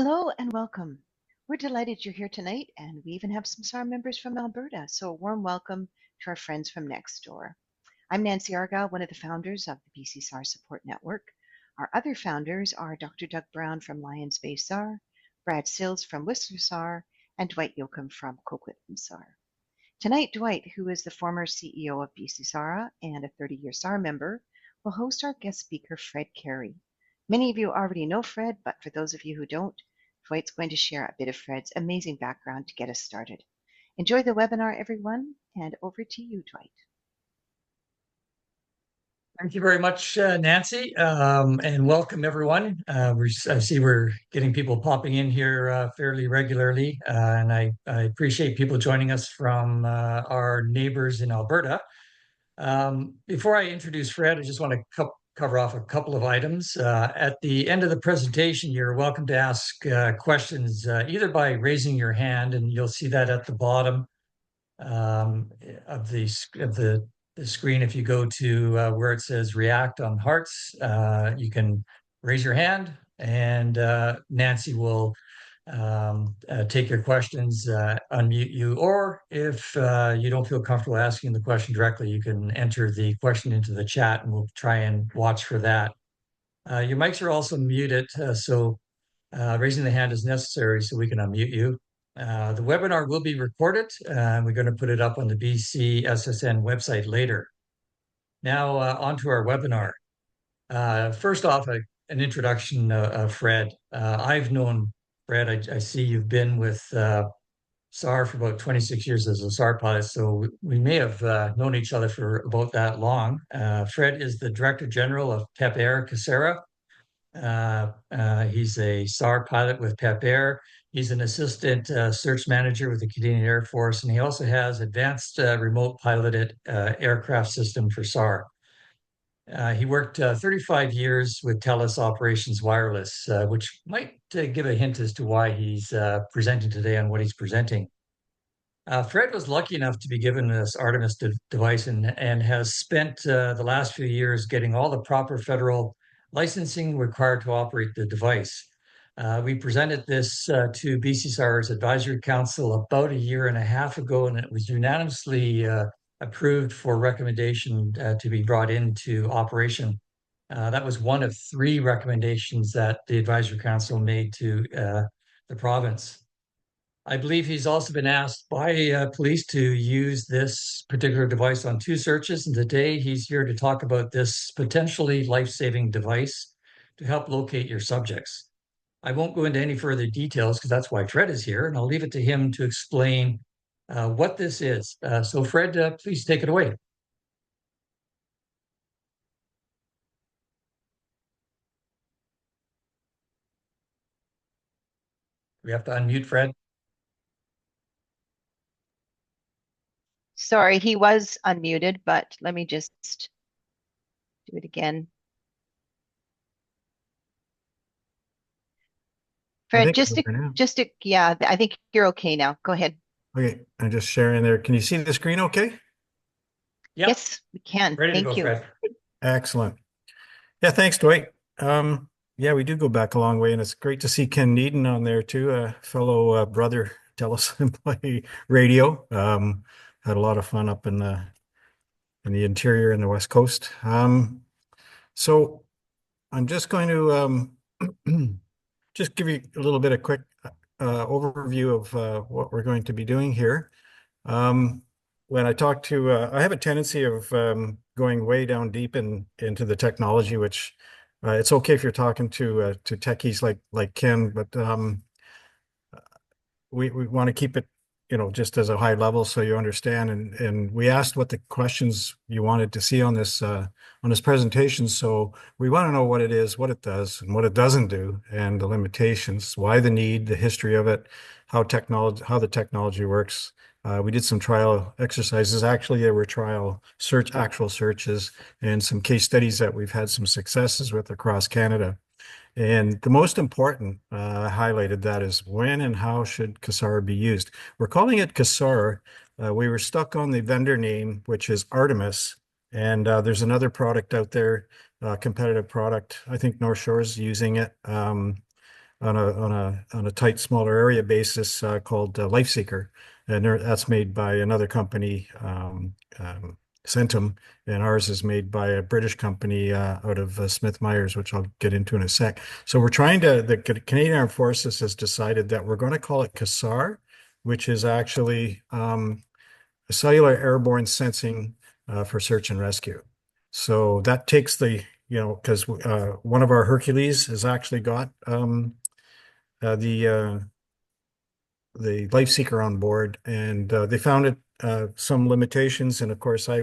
Hello and welcome. We're delighted you're here tonight, and we even have some SAR members from Alberta, so a warm welcome to our friends from next door. I'm Nancy Argyle, one of the founders of the BC SAR Support Network. Our other founders are Dr. Doug Brown from Lions Bay SAR, Brad Sills from Whistler SAR, and Dwight Yoakum from Coquitlam SAR. Tonight, Dwight, who is the former CEO of BC SARA and a 30-year SAR member, will host our guest speaker, Fred Carey. Many of you already know Fred, but for those of you who don't, Dwight's going to share a bit of Fred's amazing background to get us started. Enjoy the webinar, everyone, and over to you, Dwight. Thank you very much, Nancy, and welcome everyone. I see we're getting people popping in here fairly regularly, and I appreciate people joining us from our neighbors in Alberta. Before I introduce Fred, I just want to cover off a couple of items. At the end of the presentation, you're welcome to ask questions either by raising your hand, and you'll see that at the bottom of the screen. If you go to where it says react on hearts, you can raise your hand, and Nancy will take your questions, unmute you, or if you don't feel comfortable asking the question directly, you can enter the question into the chat and we'll try and watch for that. Your mics are also muted, so raising the hand is necessary so we can unmute you. The webinar will be recorded, and we're going to put it up on the BCSSN website later. Now, on to our webinar. First off, an introduction of Fred. I've known Fred. I see you've been with SAR for about 26 years as a SAR pilot, so we may have known each other for about that long. Fred is the Director General of PEP Air CASSAR. He's a SAR pilot with PEP Air. He's an assistant search manager with the Canadian Air Force, and he also has advanced remote piloted aircraft system for SAR. He worked 35 years with TELUS Operations Wireless, which might give a hint as to why he's presenting today on what he's presenting. Fred was lucky enough to be given this Artemis device and has spent the last few years getting all the proper federal licensing required to operate the device. We presented this to BCSAR's Advisory Council about a year and a half ago, and it was unanimously approved for recommendation to be brought into operation. That was one of 3 recommendations that the Advisory Council made to the province. I believe he's also been asked by police to use this particular device on 2 searches, and today he's here to talk about this potentially life-saving device to help locate your subjects. I won't go into any further details because that's why Fred is here, and I'll leave it to him to explain what this is. So Fred, please take it away. We have to unmute Fred. Sorry, he was unmuted, but let me just do it again. Fred, yeah, I think you're okay now. Go ahead. Okay, I'm just sharing there. Can you see the screen okay? Yep. Yes, we can. Thank you. Fred. Excellent. Yeah, thanks, Dwight. Yeah, we do go back a long way, and it's great to see Ken Needon on there too, a fellow brother TELUS employee radio. Had a lot of fun up in the interior and the West Coast. So I'm just going to just give you a little bit of quick overview of what we're going to be doing here. When I talk to, I have a tendency of going way down deep into the technology, which it's okay if you're talking to techies like Ken, but we want to keep it, just as a high level so you understand. And we asked what the questions you wanted to see on this presentation. So we want to know what it is, what it does, and what it doesn't do, and the limitations, why the need, the history of it, how the technology works. We did some trial exercises. Actually, there were actual searches, and some case studies that we've had some successes with across Canada. And the most important, highlighted that, is when and how should CASSAR be used. We're calling it CASSAR. We were stuck on the vendor name, which is Artemis. And there's another product out there, competitive product. I think North Shore is using it. on a tight, smaller area basis called LifeSeeker, and that's made by another company, Centum, and ours is made by a British company out of Smith Myers, which I'll get into in a sec. So we're trying to. The Canadian Armed Forces has decided that we're going to call it CASSAR, which is actually a cellular airborne sensing for search and rescue. So that takes the, because one of our Hercules has actually got uh, the uh, the life seeker on board, and they found it some limitations. And of course, I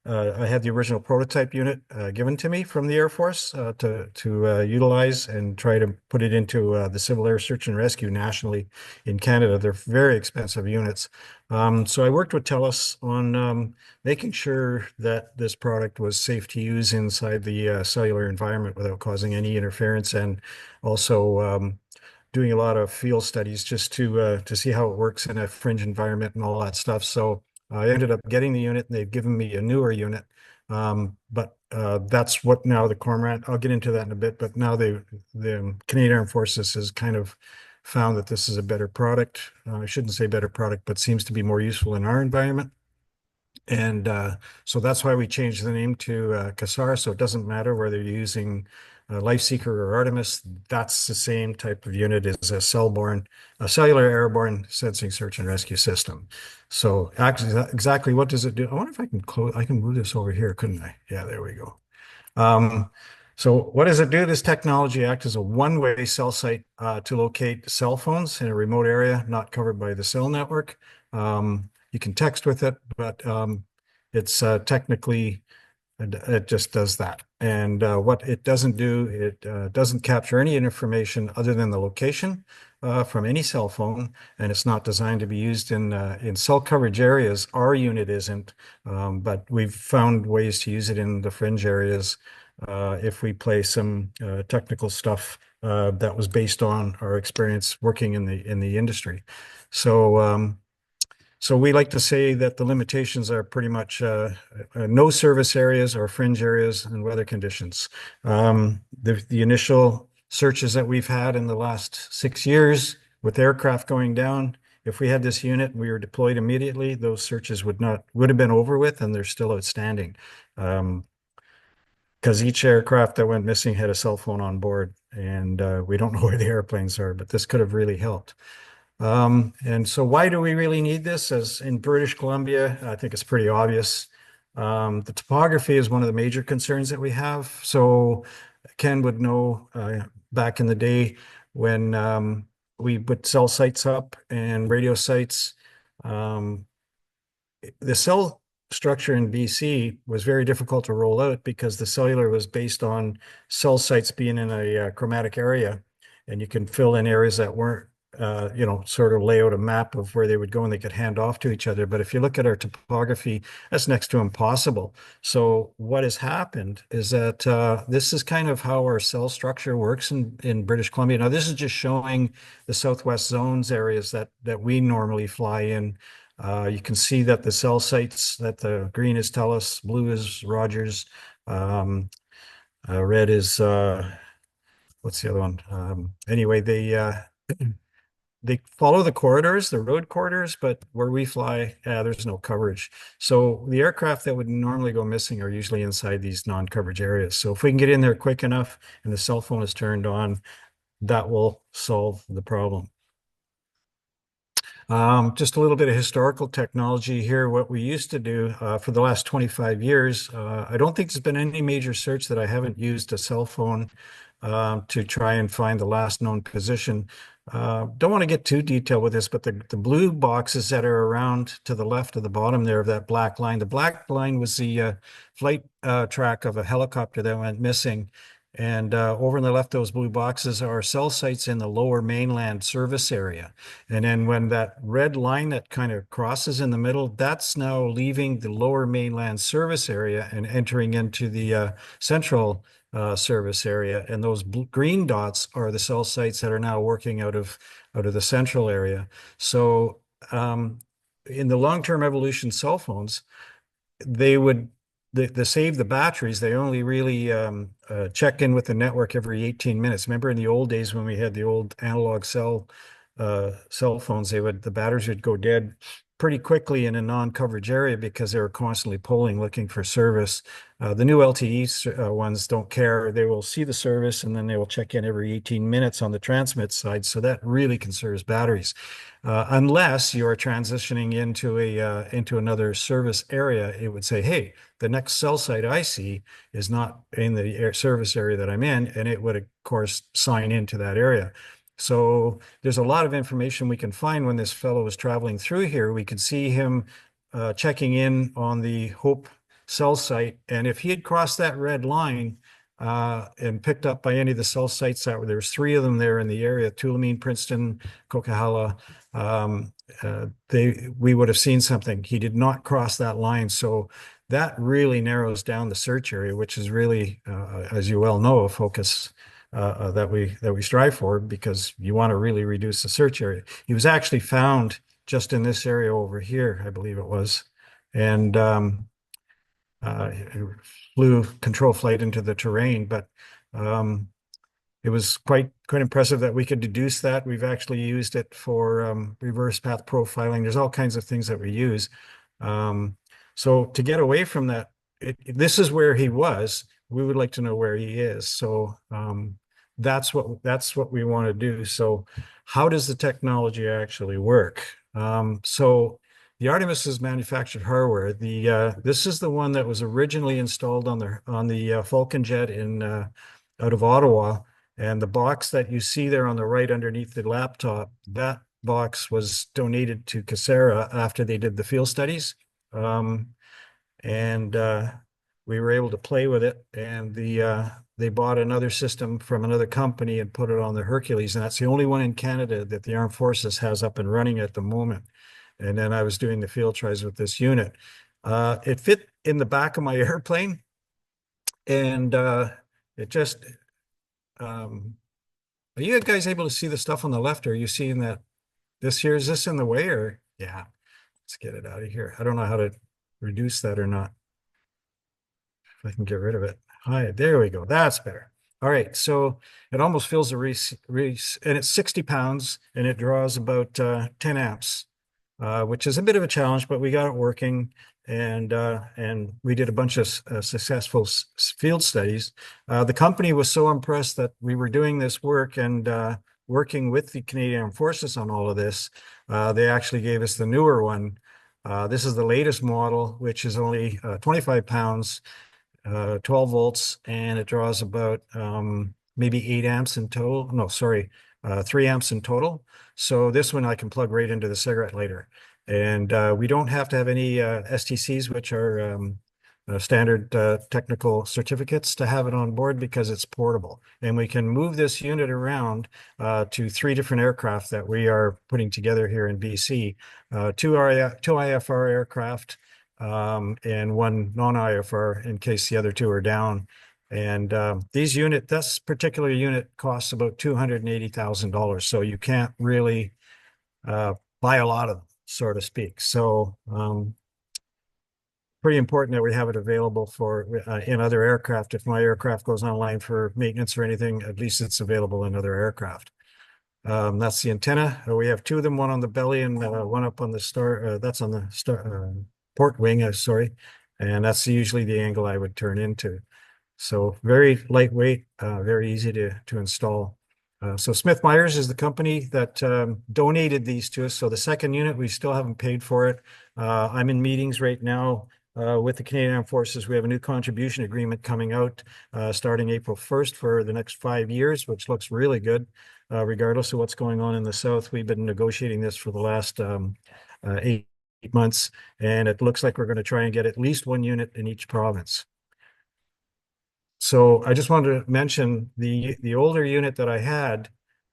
had the original prototype unit given to me from the Air Force to utilize and try to put it into the Civil Air Search and Rescue nationally in Canada. They're very expensive units. So I worked with TELUS on making sure that this product was safe to use inside the cellular environment without causing any interference, and also doing a lot of field studies just to see how it works in a fringe environment and all that stuff. So I ended up getting the unit, and they've given me a newer unit. But that's what now the Cormorant, I'll get into that in a bit, but now the Canadian Armed Forces has kind of found that this is a better product. I shouldn't say better product, but seems to be more useful in our environment. And so that's why we changed the name to CASSAR. So it doesn't matter whether you're using LifeSeeker or Artemis, that's the same type of unit as a cellular airborne sensing search and rescue system. So actually, exactly what does it do? I wonder if I can I can move this over here, couldn't I? Yeah, there we go. So what does it do? This technology acts as a one-way cell site to locate cell phones in a remote area not covered by the cell network. You can text with it, but it's technically, it just does that. And what it doesn't do, it doesn't capture any information other than the location from any cell phone, and it's not designed to be used in cell coverage areas. Our unit isn't, but we've found ways to use it in the fringe areas if we play some technical stuff that was based on our experience working in the industry. So we like to say that the limitations are pretty much no service areas or fringe areas and weather conditions. The initial searches that we've had in the last 6 years with aircraft going down, if we had this unit and we were deployed immediately, those searches would have been over with, and they're still outstanding. Because each aircraft that went missing had a cell phone on board, and we don't know where the airplanes are, but this could have really helped. And so why do we really need this? As in British Columbia, I think it's pretty obvious. The topography is one of the major concerns that we have. So Ken would know back in the day when we put cell sites up and radio sites, the cell structure in BC was very difficult to roll out because the cellular was based on cell sites being in a chromatic area, and you can fill in areas that weren't sort of lay out a map of where they would go and they could hand off to each other. But if you look at our topography, that's next to impossible. So what has happened is that this is kind of how our cell structure works in British Columbia. Now, this is just showing the Southwest Zones areas that we normally fly in. You can see that the cell sites, that the green is TELUS, blue is Rogers, red is, what's the other one? Anyway, they follow the corridors, the road corridors, but where we fly, there's no coverage. So the aircraft that would normally go missing are usually inside these non-coverage areas. So if we can get in there quick enough and the cell phone is turned on, that will solve the problem. Just a little bit of historical technology here. What we used to do for the last 25 years, I don't think there's been any major search that I haven't used a cell phone to try and find the last known position. Don't want to get too detailed with this, but the blue boxes that are around to the left of the bottom there of that black line, the black line was the flight track of a helicopter that went missing. And over on the left, those blue boxes are cell sites in the lower mainland service area. And then when that red line that kind of crosses in the middle, that's now leaving the lower mainland service area and entering into the central service area. And those green dots are the cell sites that are now working out of the central area. So in the long-term evolution cell phones, they would the save the batteries, they only really check in with the network every 18 minutes. Remember in the old days when we had the old analog cell phones, the batteries would go dead pretty quickly in a non-coverage area because they were constantly polling, looking for service. The new LTE ones don't care. They will see the service and then they will check in every 18 minutes on the transmit side. So that really conserves batteries. Unless you are transitioning into another service area, it would say, hey, the next cell site I see is not in the service area that I'm in, and it would, of course, sign into that area. So there's a lot of information we can find when this fellow was traveling through here. We could see him checking in on the Hope cell site, and if he had crossed that red line and picked up by any of the cell sites there's 3 of them there in the area, Tulameen, Princeton, Coquihalla, we would have seen something. He did not cross that line, so that really narrows down the search area, which is really, as you well know, a focus that we strive for, because you want to really reduce the search area. He was actually found just in this area over here, I believe it was, and flew control flight into the terrain, but it was quite impressive that we could deduce that. We've actually used it for reverse path profiling. There's all kinds of things that we use. So to get away from that, this is where he was. We would like to know where he is. So that's what we want to do. So how does the technology actually work? So the Artemis is manufactured hardware. This is the one that was originally installed on the Falcon jet out of Ottawa. And the box that you see there on the right underneath the laptop, that box was donated to CASSAR after they did the field studies. And we were able to play with it. And they bought another system from another company and put it on the Hercules. And that's the only one in Canada that the Armed Forces has up and running at the moment. And then I was doing the field tries with this unit. It fit in the back of my airplane. And it just... are you guys able to see the stuff on the left? Or are you seeing that is this in the way, or yeah, let's get it out of here. I don't know how to reduce that or not. If I can get rid of it. Hi, there we go. That's better. All right, so it almost fills the reese, and it's 60 pounds and it draws about 10 amps, which is a bit of a challenge, but we got it working. And we did a bunch of successful field studies. The company was so impressed that we were doing this work and working with the Canadian Armed Forces on all of this. They actually gave us the newer one. This is the latest model, which is only 25 pounds, 12 volts, and it draws about maybe 8 amps in total. No, sorry, 3 amps in total. So this one I can plug right into the cigarette lighter. And we don't have to have any STCs, which are standard technical certificates, to have it on board, because it's portable. And we can move this unit around to 3 different aircraft that we are putting together here in BC, two IFR aircraft and 1 non-IFR in case the other 2 are down. And this particular unit costs about $280,000. So you can't really buy a lot of them, so to speak. So pretty important that we have it available for in other aircraft. If my aircraft goes online for maintenance or anything, at least it's available in other aircraft. That's the antenna. We have 2 of them, one on the belly and one up on the star. That's on the port wing, sorry. And that's usually the angle I would turn into. So very lightweight, very easy to install. So Smith Myers is the company that donated these to us. So the second unit, we still haven't paid for it. I'm in meetings right now with the Canadian Armed Forces. We have a new contribution agreement coming out starting April 1st for the next 5 years, which looks really good. Regardless of what's going on in the South, we've been negotiating this for the last 8 months, and it looks like we're going to try and get at least 1 unit in each province. So I just wanted to mention the older unit that I had.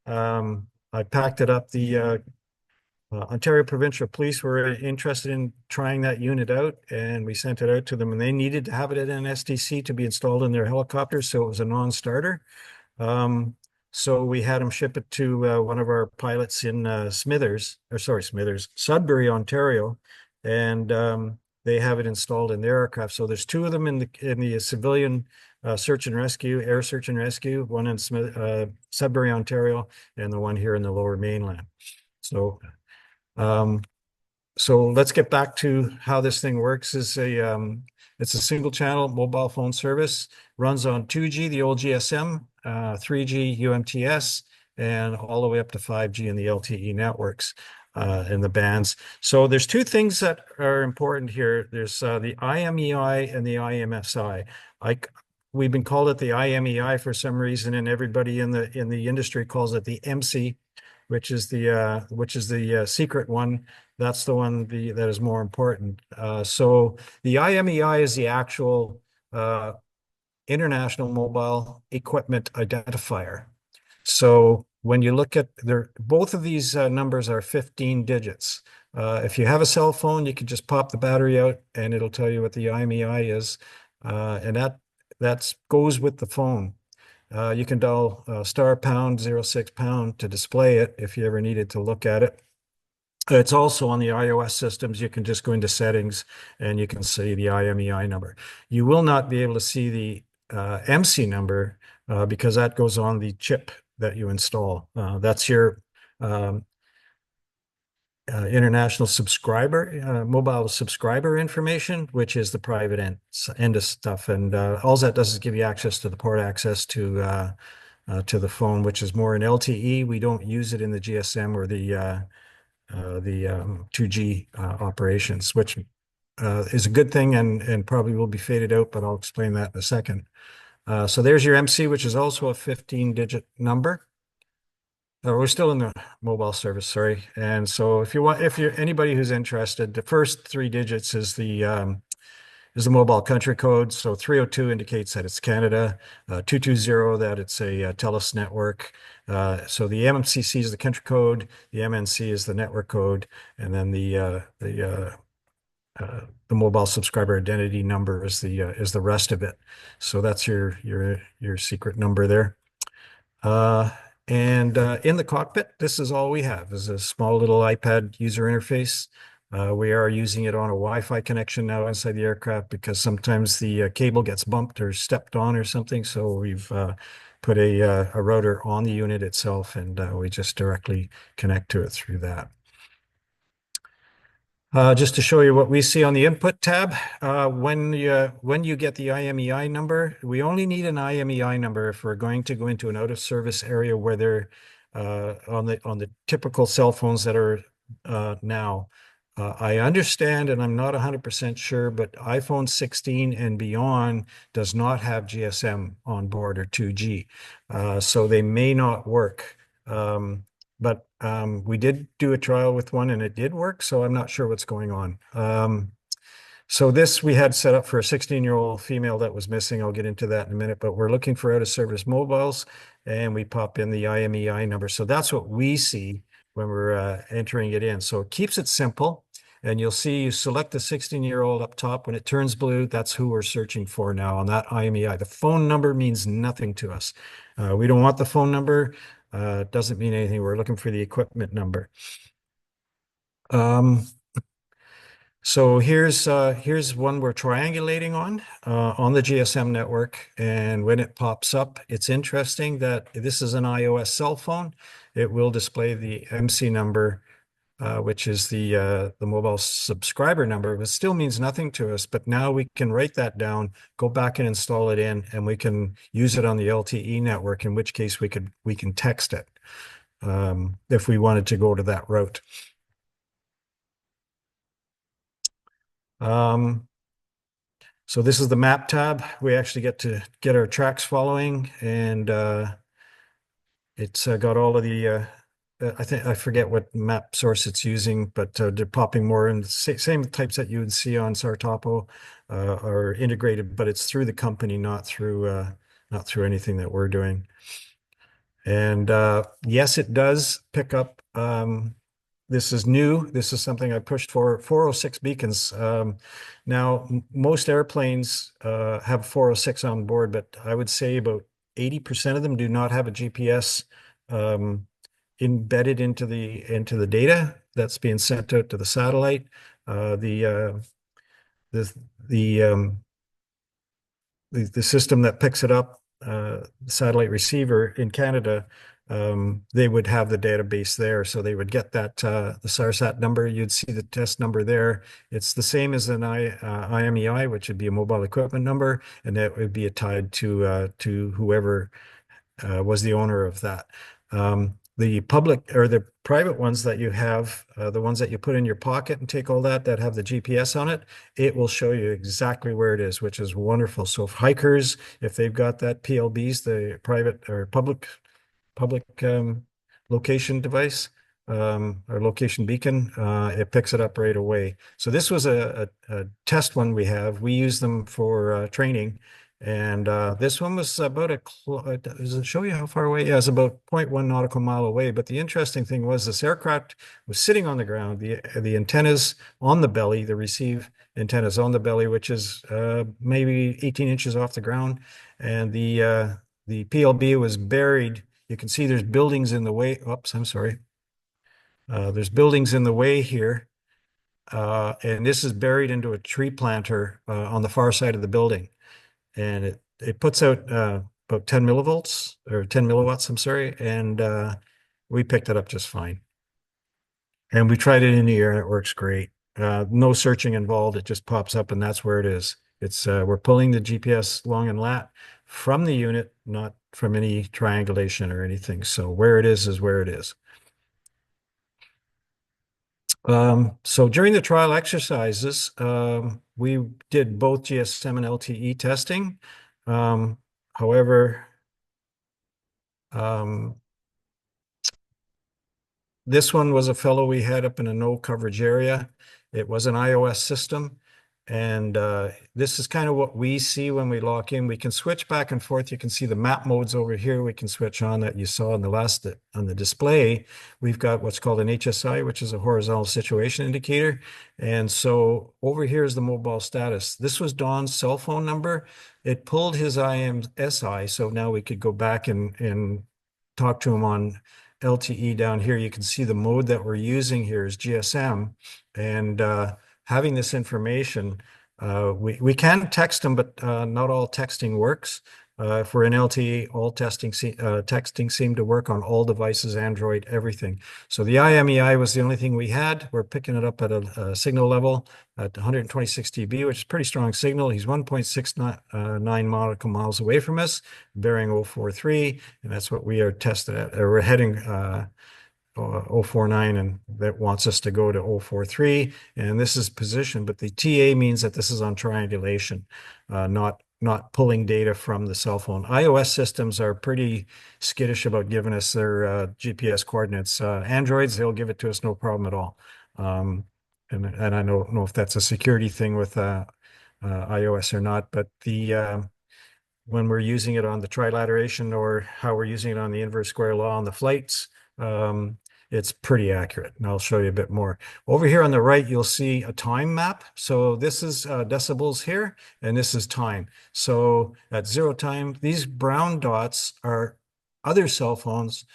I packed it up. The Ontario Provincial Police were interested in trying that unit out, and we sent it out to them, and they needed to have it in an STC to be installed in their helicopters, so it was a non-starter. So we had them ship it to one of our pilots in Sudbury, Ontario, and they have it installed in their aircraft. So there's two of them in the civilian search and rescue, air search and rescue, one in Sudbury, Ontario, and the one here in the Lower Mainland. So so let's get back to how this thing works. It's a single channel mobile phone service, runs on 2G, the old GSM, 3G UMTS, and all the way up to 5G in the LTE networks and the bands. So there's two things that are important here. There's the IMEI and the IMSI. We've been called it the IMEI for some reason, and everybody in the industry calls it the MC, which is the secret one. That's the one that is more important. So the IMEI is the actual International Mobile Equipment Identifier. So when you look at both of these numbers are 15 digits. If you have a cell phone, you can just pop the battery out and it'll tell you what the IMEI is. And that goes with the phone. You can dial star pound 06 pound to display it if you ever needed to look at it. It's also on the iOS systems. You can just go into settings and you can see the IMEI number. You will not be able to see the MC number because that goes on the chip that you install. That's your international subscriber, mobile subscriber information, which is the private end of stuff. And all that does is give you access to the port access to the phone, which is more in LTE. We don't use it in the GSM or the 2G operations, which is a good thing and probably will be faded out, but I'll explain that in a second. So there's your MC, which is also a 15-digit number. We're still in the mobile service, sorry. And so if you're anybody who's interested, the first three digits is the mobile country code. So 302 indicates that it's Canada, 220 that it's a TELUS network. So the MCC is the country code, the MNC is the network code, and then the mobile subscriber identity number is the rest of it. So that's your secret number there. And in the cockpit, this is all we have is a small little iPad user interface. We are using it on a Wi-Fi connection now inside the aircraft because sometimes the cable gets bumped or stepped on or something. So we've put a router on the unit itself, and we just directly connect to it through that. Just to show you what we see on the input tab, when you get the IMEI number, we only need an IMEI number if we're going to go into an out of service area where they're on the typical cell phones that are now. I understand, and I'm not 100% sure, but iPhone 16 and beyond does not have GSM on board or 2G, so they may not work. But we did do a trial with one and it did work, so I'm not sure what's going on. So this we had set up for a 16-year-old female that was missing. I'll get into that in a minute, but we're looking for out-of-service mobiles, and we pop in the IMEI number. So that's what we see when we're entering it in. So it keeps it simple, and you'll see you select the 16-year-old up top. When it turns blue, that's who we're searching for now on that IMEI. The phone number means nothing to us. We don't want the phone number. It doesn't mean anything. We're looking for the equipment number. So here's one we're triangulating on the GSM network, and when it pops up, it's interesting that this is an iOS cell phone. It will display the MC number, which is the mobile subscriber number. It still means nothing to us, but now we can write that down, go back and install it in, and we can use it on the LTE network. In which case we can text it if we wanted to go to that route. So this is the map tab. We actually get to get our tracks following, and it's got all of the I forget what map source it's using, but they're popping more in the same types that you would see on Sartopo are integrated, but it's through the company, not through anything that we're doing. And yes, it does pick up. This is new. This is something I pushed for 406 beacons. Now, most airplanes have 406 on board, but I would say about 80% of them do not have a GPS embedded into the data that's being sent out to the satellite. The the the the system that picks it up, satellite receiver in Canada, they would have the database there. So they would get that the SARSAT number. You'd see the test number there. It's the same as an IMEI, which would be a mobile equipment number, and that would be tied to whoever was the owner of that. The public or the private ones that you have, the ones that you put in your pocket and take all that have the GPS on it, it will show you exactly where it is, which is wonderful. So if hikers, if they've got that PLBs, the private or public location device, or location beacon, it picks it up right away. So this was a test one we have. We use them for training. And this one was about does it show you how far away? Yeah, it's about 0.1 nautical mile away. But the interesting thing was this aircraft was sitting on the ground, the antennas on the belly, the receive antennas on the belly, which is maybe 18 inches off the ground. And the PLB was buried. You can see there's buildings in the way. Oops, I'm sorry. There's buildings in the way here. And this is buried into a tree planter on the far side of the building. And it puts out about 10 millivolts or 10 milliwatts, I'm sorry, and we picked it up just fine. And we tried it in the air and it works great. No searching involved. It just pops up and that's where it is. It's we're pulling the GPS long and lat from the unit, not from any triangulation or anything. So where it is where it is. So during the trial exercises, we did both GSM and LTE testing. However, this one was a fellow we had up in a no coverage area. It was an iOS system. And this is kind of what we see when we lock in. We can switch back and forth. You can see the map modes over here. We can switch on that you saw on the display. We've got what's called an HSI, which is a horizontal situation indicator. And so over here is the mobile status. This was Don's cell phone number. It pulled his IMSI. So now we could go back and talk to him on LTE down here. You can see the mode that we're using here is GSM. And having this information, we can text them, but not all texting works. If we're in LTE, all texting seemed to work on all devices, Android, everything. So the IMEI was the only thing we had. We're picking it up at a signal level at 126 dB, which is a pretty strong signal. He's 1.69 nautical miles away from us, bearing 043, and that's what we are tested at. We're heading 049 and that wants us to go to 043, and this is position, but the TA means that this is on triangulation, not pulling data from the cell phone. iOS systems are pretty skittish about giving us their GPS coordinates. Androids, they'll give it to us no problem at all. And I don't know if that's a security thing with iOS or not, but when we're using it on the trilateration or how we're using it on the inverse square law on the flights, it's pretty accurate, and I'll show you a bit more. Over here on the right, you'll see a time map. So this is decibels here, and this is time. So at 0 time, these brown dots are other cell phones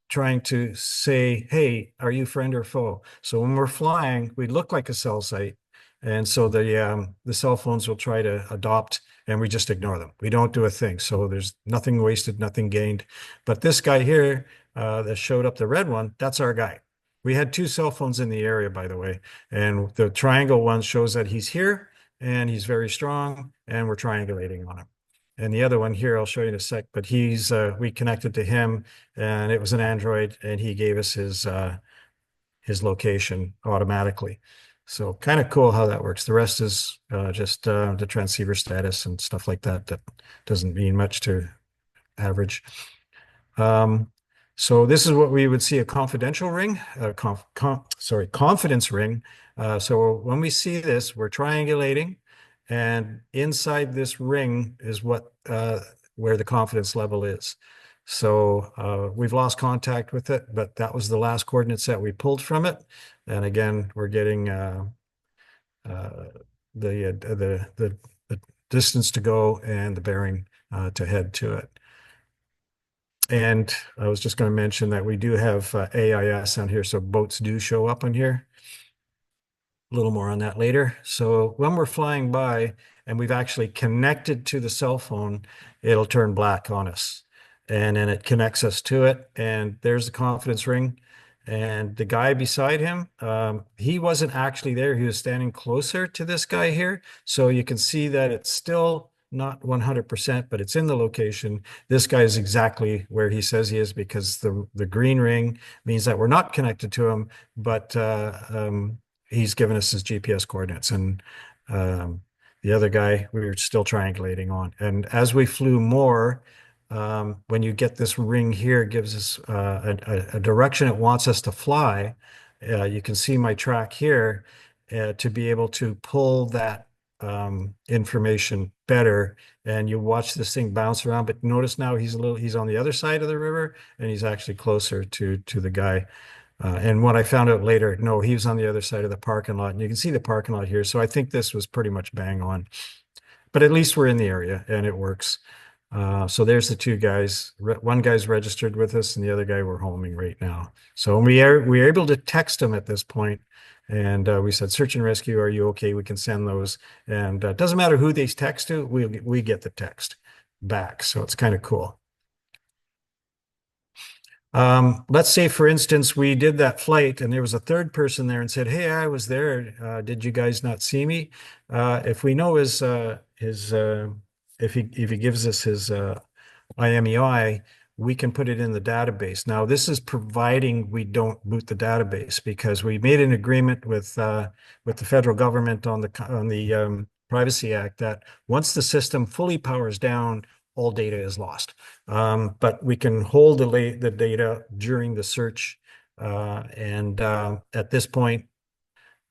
trying to say, hey, are you friend or foe? So when we're flying, we look like a cell site. And so the cell phones will try to adopt, and we just ignore them. We don't do a thing. So there's nothing wasted, nothing gained. But this guy here that showed up, the red one, that's our guy. We had 2 cell phones in the area, by the way. And the triangle one shows that he's here and he's very strong, and we're triangulating on him. And the other one here, I'll show you in a sec, but we connected to him, and it was an Android, and he gave us his location automatically. So kind of cool how that works. The rest is just the transceiver status and stuff like that. That doesn't mean much to average. So this is what we would see a confidential ring, confidence ring. So when we see this, we're triangulating, and inside this ring is where the confidence level is. So we've lost contact with it, but that was the last coordinates that we pulled from it. And again, we're getting the distance to go and the bearing to head to it. And I was just going to mention that we do have AIS on here, so boats do show up on here. little more on that later. So when we're flying by and we've actually connected to the cell phone, it'll turn black on us. And then it connects us to it. And there's the confidence ring. And the guy beside him, he wasn't actually there. He was standing closer to this guy here. So you can see that it's still not 100%, but it's in the location. This guy is exactly where he says he is because the green ring means that we're not connected to him, but he's given us his GPS coordinates. And the other guy, we were still triangulating on. And as we flew more, when you get this ring here, it gives us a direction it wants us to fly. You can see my track here to be able to pull that information better. And you watch this thing bounce around, but notice now he's on the other side of the river and he's actually closer to the guy. And what I found out later, no, he was on the other side of the parking lot. And you can see the parking lot here. So I think this was pretty much bang on. But at least we're in the area and it works. So there's the two guys. One guy's registered with us and the other guy we're homing right now. So we are able to text them at this point. And we said, search and rescue, are you okay? We can send those. And it doesn't matter who they text to, we get the text back. So it's kind of cool. Let's say, for instance, we did that flight and there was a third person there and said, hey, I was there. Did you guys not see me? If we know if he gives us his IMEI, we can put it in the database. Now, this is providing we don't boot the database because we made an agreement with the federal government on the Privacy Act that once the system fully powers down, all data is lost. But we can hold the data during the search. At this point,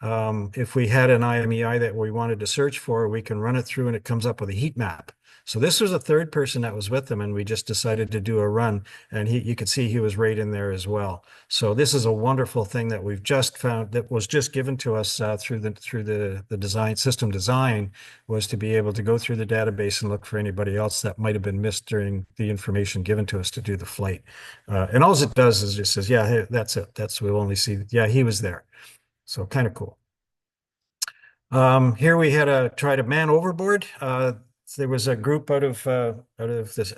if we had an IMEI that we wanted to search for, we can run it through and it comes up with a heat map. So this was a third person that was with them and we just decided to do a run and you could see he was right in there as well. So this is a wonderful thing that we've just found that was just given to us through the system design was to be able to go through the database and look for anybody else that might have been missed during the information given to us to do the flight. And all it does is just says, yeah, hey, that's it. We'll only see, yeah, he was there. So kind of cool. Here we had tried a man overboard. There was a group out of this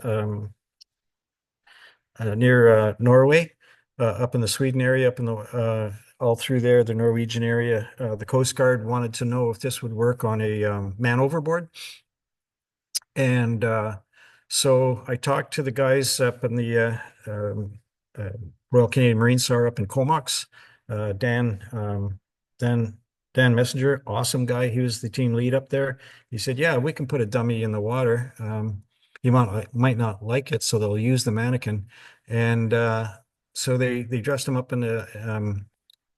near Norway, up in the Sweden area, up in the all through there, the Norwegian area. The Coast Guard wanted to know if this would work on a man overboard. And so I talked to the guys up in the Royal Canadian Marine SAR up in Comox. Dan Messenger, awesome guy. He was the team lead up there. He said, yeah, we can put a dummy in the water. You might not like it, so they'll use the mannequin. And so they dressed him up in the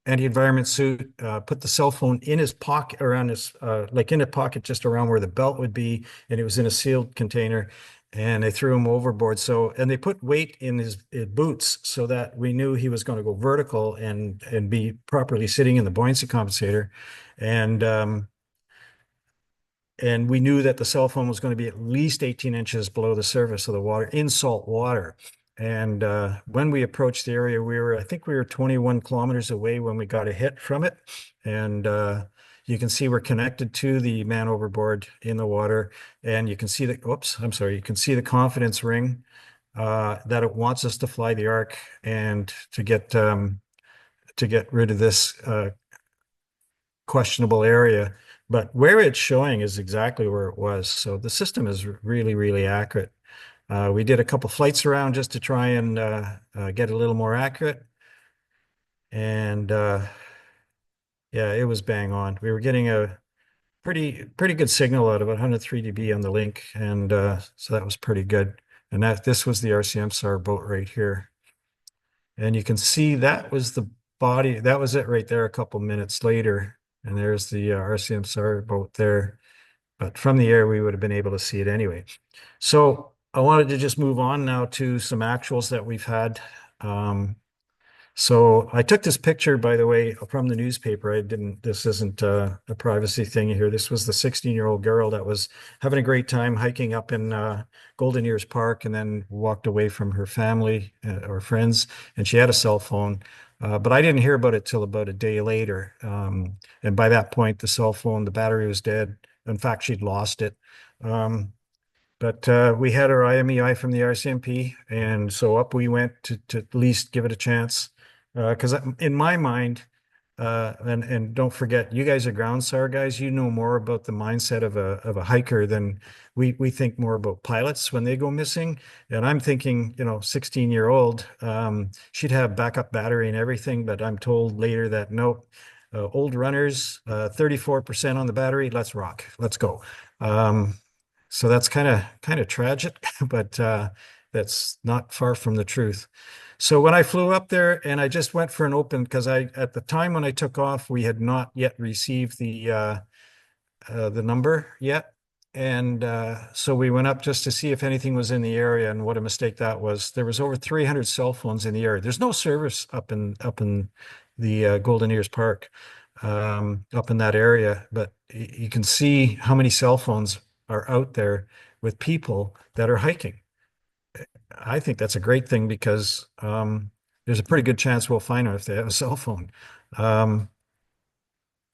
anti-environment suit, put the cell phone in his pocket, around his, like in a pocket just around where the belt would be, and it was in a sealed container. And they threw him overboard. And they put weight in his boots so that we knew he was going to go vertical and be properly sitting in the buoyancy compensator. And we knew that the cell phone was going to be at least 18 inches below the surface of the water in salt water. And when we approached the area, I think we were 21 kilometers away when we got a hit from it. And you can see we're connected to the man overboard in the water. And you can see you can see the confidence ring that it wants us to fly the arc and to get rid of this questionable area. But where it's showing is exactly where it was. So the system is really, really accurate. We did a couple flights around just to try and get a little more accurate. And yeah, it was bang on. We were getting a pretty good signal out of 103 dB on the link. And so that was pretty good. And this was the RCM SAR boat right here. And you can see that was the body. That was it right there a couple minutes later. And there's the RCM SAR boat there. But from the air, we would have been able to see it anyway. So I wanted to just move on now to some actuals that we've had. So I took this picture, by the way, from the newspaper. This isn't a privacy thing here. This was the 16-year-old girl that was having a great time hiking up in Golden Ears Park and then walked away from her family or friends. And she had a cell phone. But I didn't hear about it till about a day later. And by that point, the cell phone, the battery was dead. In fact, she'd lost it. But we had our IMEI from the RCMP, and so up we went to at least give it a chance. Because in my mind, and don't forget, you guys are ground SAR guys. You know more about the mindset of a hiker than we think more about pilots when they go missing. And I'm thinking, 16-year-old, she'd have backup battery and everything, but I'm told later that no, old runners, 34% on the battery. Let's rock. Let's go. So that's kind of tragic, but that's not far from the truth. So when I flew up there and I just went for an open, because at the time when I took off, we had not yet received the number yet. And so we went up just to see if anything was in the area, and what a mistake that was. There was over 300 cell phones in the area. There's no service up in the Golden Ears Park, up in that area, but you can see how many cell phones are out there with people that are hiking. I think that's a great thing because there's a pretty good chance we'll find them if they have a cell phone.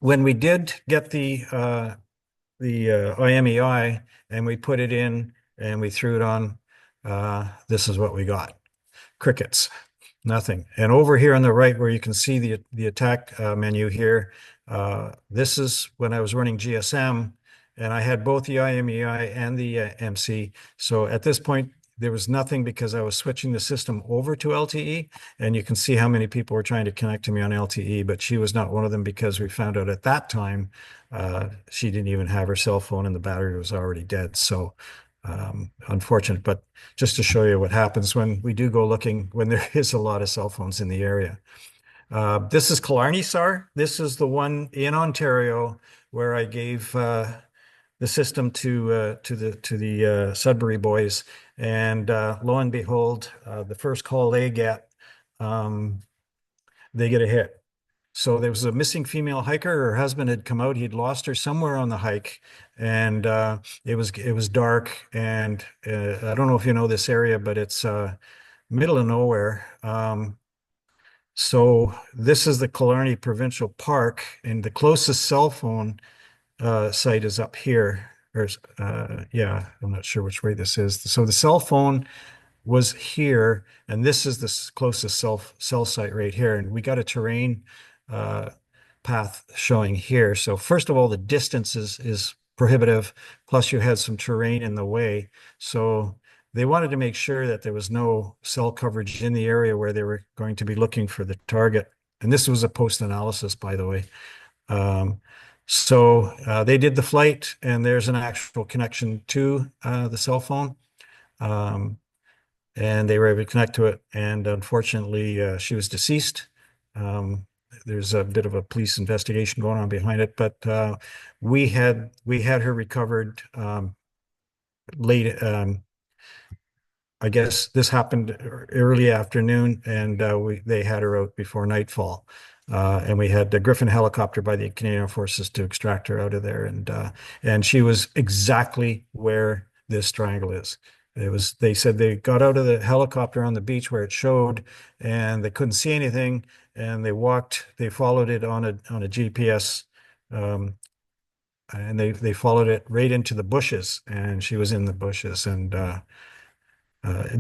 When we did get the IMEI and we put it in and we threw it on, this is what we got. Crickets, nothing. And over here on the right where you can see the attack menu here, this is when I was running GSM and I had both the IMEI and the MC. So at this point, there was nothing because I was switching the system over to LTE, and you can see how many people were trying to connect to me on LTE, but she was not one of them because we found out at that time she didn't even have her cell phone and the battery was already dead. So unfortunate, but just to show you what happens when we do go looking, when there is a lot of cell phones in the area. This is Killarney SAR. This is the one in Ontario where I gave the system to the Sudbury boys, and lo and behold, the first call they get a hit. So there was a missing female hiker. Her husband had come out. He'd lost her somewhere on the hike, and it was dark. And I don't know if you know this area, but it's middle of nowhere. So this is the Killarney Provincial Park, and the closest cell phone site is up here. Or yeah, I'm not sure which way this is. So the cell phone was here, and this is the closest cell site right here. And we got a terrain path showing here. So first of all, the distance is prohibitive, plus you had some terrain in the way. So they wanted to make sure that there was no cell coverage in the area where they were going to be looking for the target. And this was a post-analysis, by the way. So they did the flight, and there's an actual connection to the cell phone. And they were able to connect to it. And unfortunately, she was deceased. There's a bit of a police investigation going on behind it, but we had her recovered late. I guess this happened early afternoon, and they had her out before nightfall. And we had the Griffin helicopter by the Canadian Armed Forces to extract her out of there, and she was exactly where this triangle is. They said they got out of the helicopter on the beach where it showed, and they couldn't see anything, and they followed it on a GPS, and they followed it right into the bushes, and she was in the bushes, and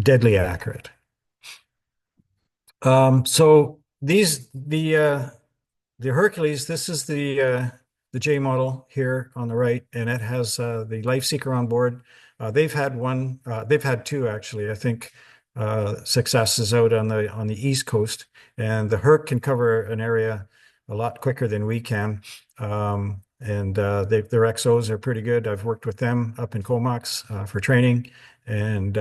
deadly accurate. So the Hercules, this is the J model here on the right, and it has the life seeker on board. They've had two actually. I think Success is out on the East Coast, and the Herc can cover an area a lot quicker than we can. And their XOs are pretty good. I've worked with them up in Comox for training, and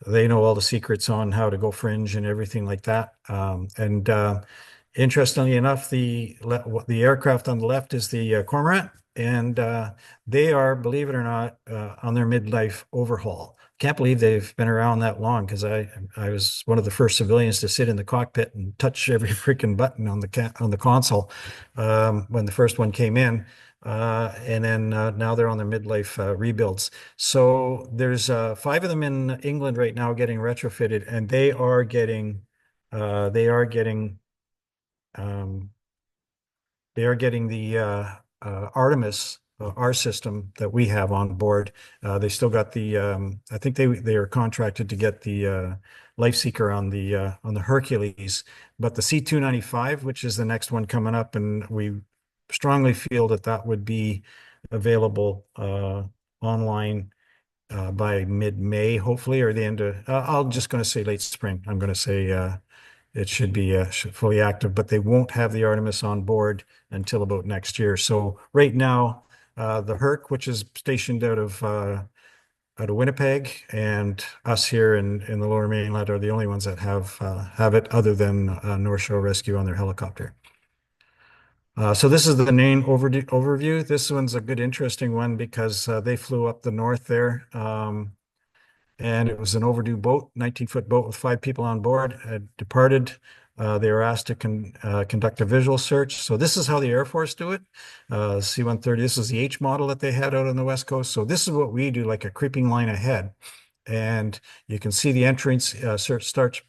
they know all the secrets on how to go fringe and everything like that. And interestingly enough, the aircraft on the left is the Cormorant, and they are, believe it or not, on their midlife overhaul. Can't believe they've been around that long, because I was one of the first civilians to sit in the cockpit and touch every freaking button on the console when the first one came in. And then now they're on their midlife rebuilds. So there's 5 of them in England right now getting retrofitted, and they are getting they are getting the Artemis our system that we have on board. They still got the I think they are contracted to get the Life Seeker on the Hercules, but the C295, which is the next one coming up, and we strongly feel that that would be available online by mid-May, hopefully, or the end of. I'm just going to say late spring. I'm going to say it should be fully active, but they won't have the Artemis on board until about next year. So right now, the Herc, which is stationed out of Winnipeg, and us here in the Lower Mainland are the only ones that have it, other than North Shore Rescue on their helicopter. So this is the main overview. This one's a good, interesting one because they flew up the north there. And it was an overdue boat, 19-foot boat with 5 people on board, had departed. They were asked to conduct a visual search. So this is how the Air Force do it. C-130, this is the H model that they had out on the West Coast. So this is what we do, like a creeping line ahead. And you can see the entrance search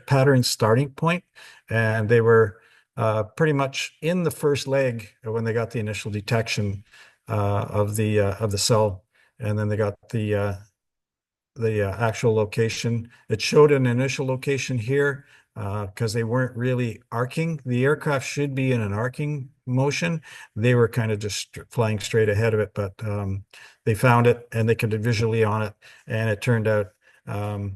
pattern starting point. And they were pretty much in the first leg when they got the initial detection of the cell. And then they got the actual location. It showed an initial location here because they weren't really arcing. The aircraft should be in an arcing motion. They were kind of just flying straight ahead of it, but they found it and they could visually on it. And it turned out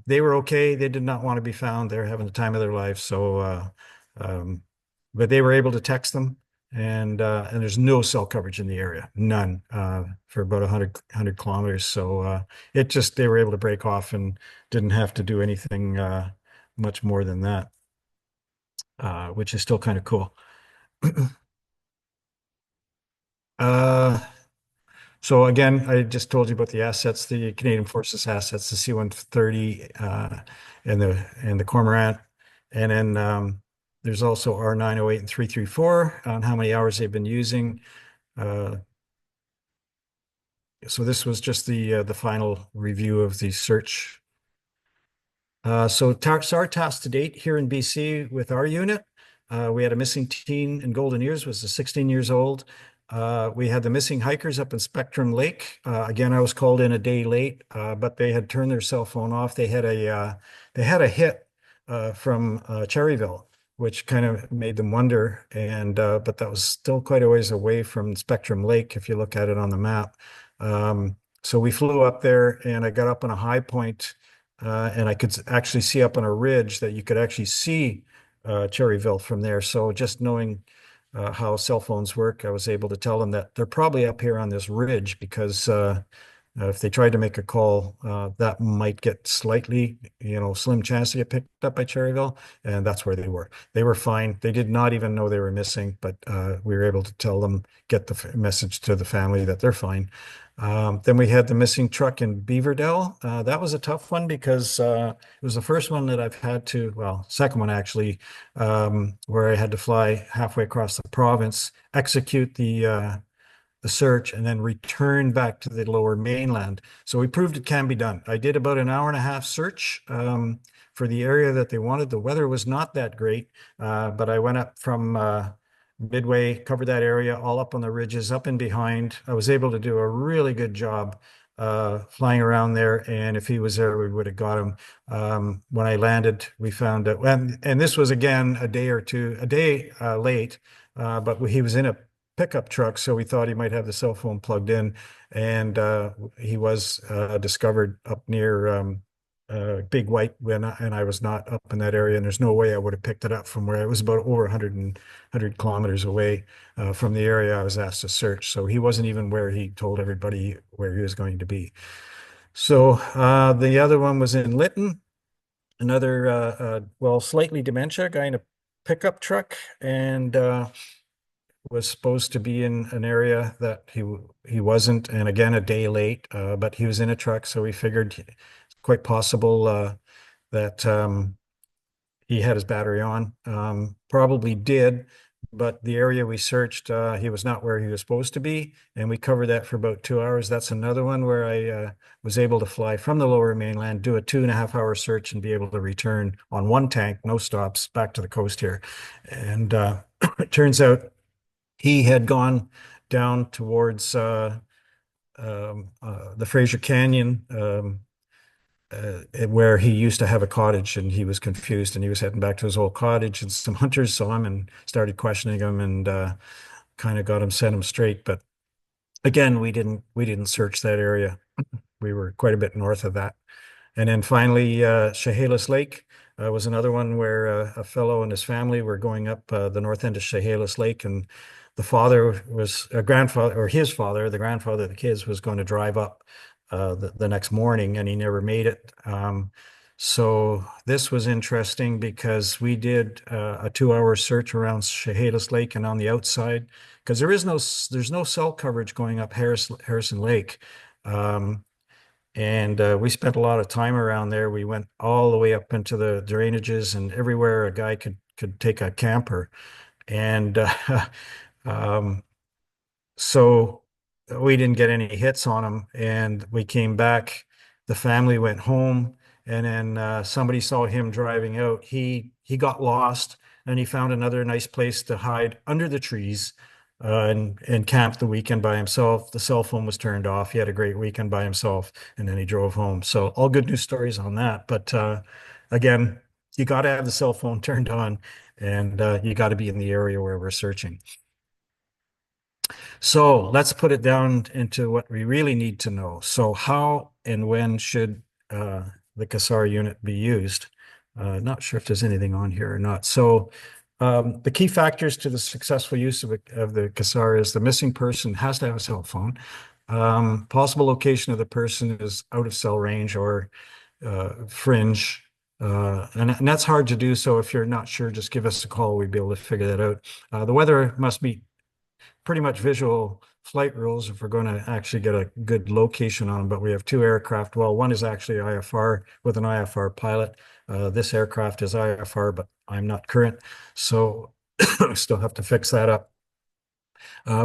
they were okay. They did not want to be found. They're having the time of their life. So, but they were able to text them. And there's no cell coverage in the area, none, for about 100 kilometers. So they were able to break off and didn't have to do anything much more than that, which is still kind of cool. So again, I just told you about the assets, the Canadian Forces assets, the C-130 and the Cormorant, and then there's also R908 and 334 on how many hours they've been using. So this was just the final review of the search. So SAR task to date here in BC with our unit, we had a missing teen in Golden Ears, was 16 years old. We had the missing hikers up in Spectrum Lake. Again, I was called in a day late, but they had turned their cell phone off. They had a hit from Cherryville, which kind of made them wonder. And but that was still quite a ways away from Spectrum Lake if you look at it on the map. So we flew up there, and I got up on a high point, and I could actually see up on a ridge that you could actually see Cherryville from there. So just knowing how cell phones work, I was able to tell them that they're probably up here on this ridge because if they tried to make a call, that might get slightly, slim chance to get picked up by Cherryville, and that's where they were. They were fine. They did not even know they were missing, but we were able to tell them, get the message to the family that they're fine. Then we had the missing truck in Beaverdale. That was a tough one because it was the first one that I've had to, well, second one actually, where I had to fly halfway across the province, execute the search, and then return back to the Lower Mainland. So we proved it can be done. I did about an hour and a half search for the area that they wanted. The weather was not that great, but I went up from Midway, covered that area, all up on the ridges, up and behind. I was able to do a really good job flying around there, and if he was there, we would have got him. When I landed, we found that, and this was again a day late, but he was in a pickup truck, so we thought he might have the cell phone plugged in, and he was discovered up near Big White and I was not up in that area, and there's no way I would have picked it up from where it was about over 100 kilometers away from the area I was asked to search. So he wasn't even where he told everybody where he was going to be. So the other one was in Lytton, another slightly dementia guy in a pickup truck, and was supposed to be in an area that he wasn't, and again a day late, but he was in a truck, so we figured it's quite possible that he had his battery on. Probably did, but the area we searched, he was not where he was supposed to be, and we covered that for about 2 hours. That's another one where I was able to fly from the lower mainland, do a 2.5 hour search, and be able to return on one tank, no stops, back to the coast here. And it turns out he had gone down towards the Fraser Canyon, where he used to have a cottage, and he was confused, and he was heading back to his old cottage, and some hunters saw him and started questioning him, and kind of got him, set him straight. But again, we didn't search that area. We were quite a bit north of that. And then finally, Chehalis Lake was another one where a fellow and his family were going up the north end of Chehalis Lake, and the father was a grandfather, or his father, the grandfather of the kids, was going to drive up the next morning, and he never made it. So this was interesting because we did a 2 hour search around Chehalis Lake and on the outside, because there's no cell coverage going up Harrison Lake. And we spent a lot of time around there. We went all the way up into the drainages and everywhere a guy could take a camper. And um, so we didn't get any hits on him. And we came back. The family went home, and then somebody saw him driving out. He got lost, and he found another nice place to hide under the trees. And camped the weekend by himself. The cell phone was turned off. He had a great weekend by himself, and then he drove home. So all good news stories on that. But again, you got to have the cell phone turned on, and you got to be in the area where we're searching. So let's put it down into what we really need to know. So how and when should the CASSAR unit be used? Not sure if there's anything on here or not. So the key factors to the successful use of the CASSAR is the missing person has to have a cell phone. Possible location of the person is out of cell range or fringe. And that's hard to do. So if you're not sure, just give us a call. We'd be able to figure that out. The weather must be pretty much visual flight rules if we're going to actually get a good location on them. But we have two aircraft. Well, one is actually IFR with an IFR pilot. This aircraft is IFR, but I'm not current. So still have to fix that up.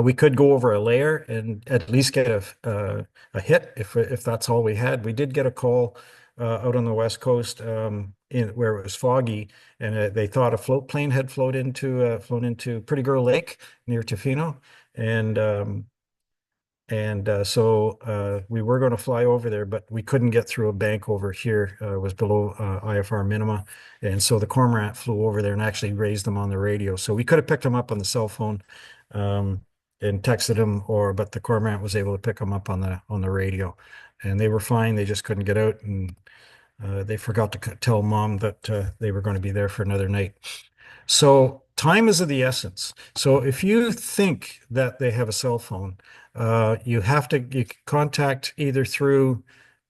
We could go over a layer and at least get a hit if that's all we had. We did get a call out on the West Coast where it was foggy, and they thought a float plane had flown into Pretty Girl Lake near Tofino, so we were going to fly over there, but we couldn't get through a bank over here. It was below IFR minima, and so the cormorant flew over there and actually raised them on the radio. So we could have picked them up on the cell phone and texted them, but the cormorant was able to pick them up on the radio, and they were fine. They just couldn't get out, and they forgot to tell mom that they were going to be there for another night. So time is of the essence. So if you think that they have a cell phone, you contact either through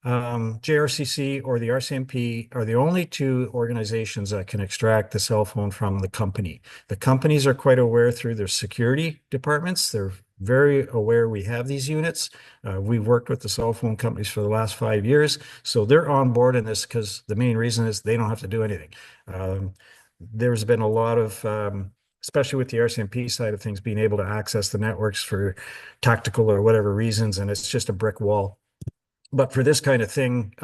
JRCC or the RCMP are the only two organizations that can extract the cell phone from the company. The companies are quite aware through their security departments. They're very aware we have these units. We've worked with the cell phone companies for the last 5 years, so they're on board in this because the main reason is they don't have to do anything. There's been a lot of especially with the RCMP side of things, being able to access the networks for tactical or whatever reasons, and it's just a brick wall. But for this kind of thing,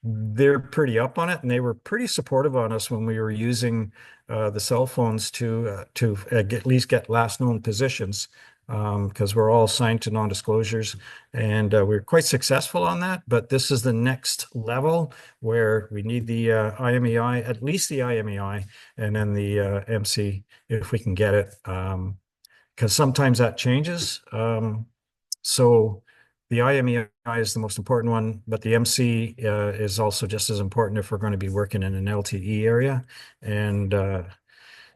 they're pretty up on it, and they were pretty supportive on us when we were using the cell phones to at least get last known positions, because we're all signed to non-disclosures, and we're quite successful on that. But this is the next level where we need the IMEI, at least the IMEI, and then the MC if we can get it, because sometimes that changes. So the IMEI is the most important one, but the MC is also just as important if we're going to be working in an LTE area. And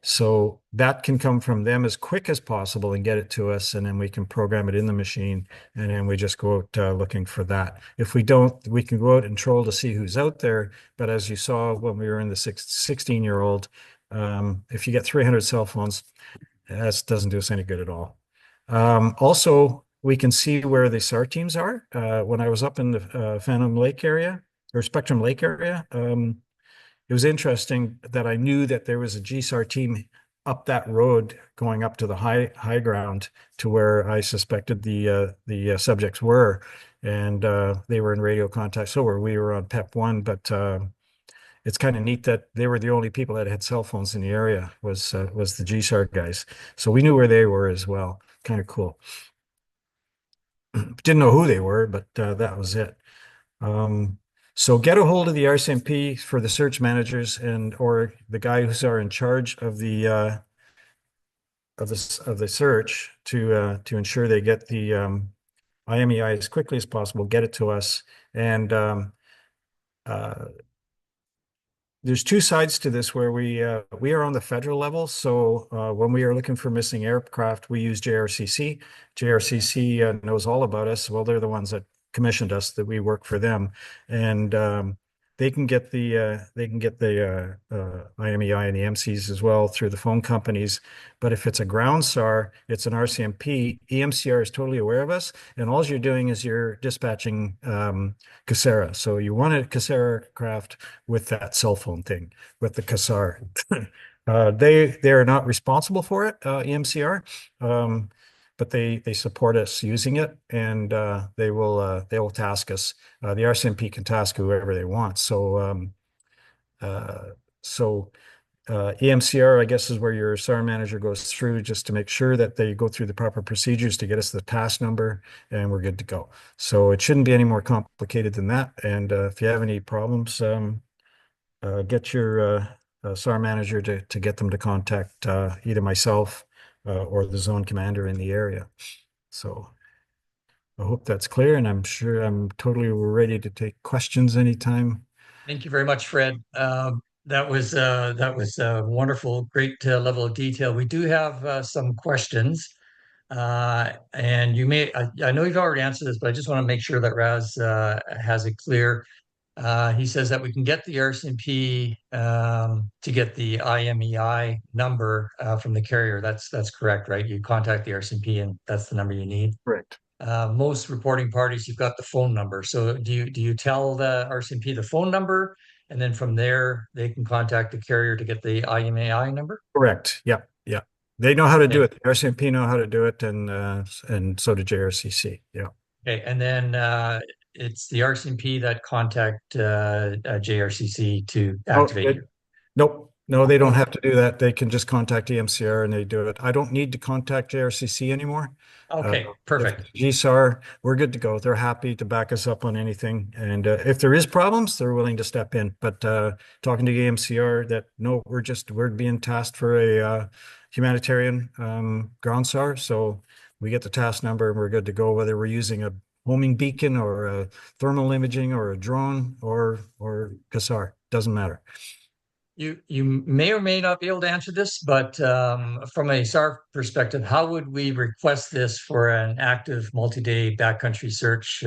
so that can come from them as quick as possible and get it to us, and then we can program it in the machine, and then we just go out looking for that. If we don't, we can go out and troll to see who's out there. But as you saw when we were in the 16-year-old, if you get 300 cell phones, that doesn't do us any good at all. Also, we can see where the SAR teams are. When I was up in the Phantom Lake area or Spectrum Lake area, it was interesting that I knew that there was a GSAR team up that road going up to the high ground to where I suspected the subjects were, and they were in radio contact. So were we were on PEP 1, but it's kind of neat that they were the only people that had cell phones in the area was the GSAR guys. So we knew where they were as well. Kind of cool. Didn't know who they were, but that was it. Um, so get a hold of the RCMP for the search managers and or the guy who's are in charge of the search to ensure they get the IMEI as quickly as possible, get it to us, and uh, there's two sides to this where we are on the federal level. So when we are looking for missing aircraft, we use JRCC. JRCC knows all about us. Well, they're the ones that commissioned us, that we work for them, and they can get the IMEI and the MCs as well through the phone companies. But if it's a ground SAR, it's an RCMP. EMCR is totally aware of us, and all you're doing is you're dispatching CASSAR. So you want a CASSAR aircraft with that cell phone thing, with the CASSAR. They are not responsible for it, EMCR, but they support us using it, and they will task us. The RCMP can task whoever they want. Uh, so EMCR, I guess, is where your SAR manager goes through just to make sure that they go through the proper procedures to get us the task number, and we're good to go. So it shouldn't be any more complicated than that. And if you have any problems, get your SAR manager to get them to contact either myself or the zone commander in the area. So I hope that's clear, and I'm sure I'm totally ready to take questions anytime. Thank you very much, Fred. That was wonderful, great level of detail. We do have some questions, and I know you've already answered this, but I just want to make sure that Raz has it clear. He says that we can get the RCMP to get the IMEI number from the carrier. That's correct, right? You contact the RCMP, and that's the number you need. Correct. Most reporting parties, you've got the phone number. So do you tell the RCMP the phone number, and then from there they can contact the carrier to get the IMAI number? Correct. Yeah. Yeah. They know how to do Okay. it. The RCMP know how to do it, and so did JRCC. Yeah. Okay. And then it's the RCMP that contact JRCC to Oh, activate you. nope. No, they don't Oh, have to do that. They can just contact EMCR and they do it. I don't need to contact JRCC anymore. Uh, okay. if Perfect. it's GSAR, we're good to go. They're happy to back us up on anything. And if there is problems, they're willing to step in. But talking to EMCR, that no, we're being tasked for a humanitarian ground SAR. So we get the task number and we're good to go, whether we're using a homing beacon or a thermal imaging or a drone or CASSAR. Doesn't matter. You may or may not be able to answer this, but from a SAR perspective, how would we request this for an active multi-day backcountry search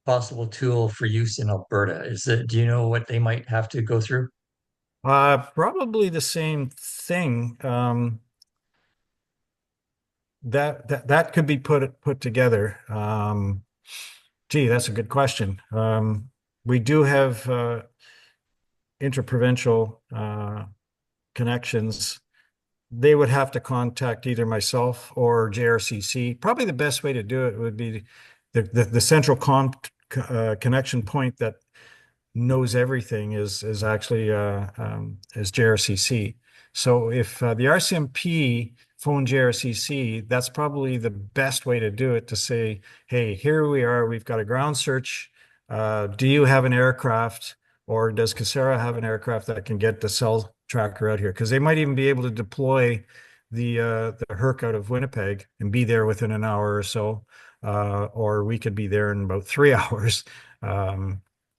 possible tool for use in Alberta? Do you know what they might have to go through? Probably the same thing. That could be put together. Gee, that's a good question. We do have interprovincial connections. They would have to contact either myself or JRCC. Probably the best way to do it would be the central connection point that knows everything is actually is JRCC. So if the RCMP phone JRCC, that's probably the best way to do it, to say, hey, here we are, we've got a ground search. Do you have an aircraft, or does CASSAR have an aircraft that can get the cell tracker out here? Because they might even be able to deploy the Herc out of Winnipeg and be there within an hour or so, or we could be there in about 3 hours.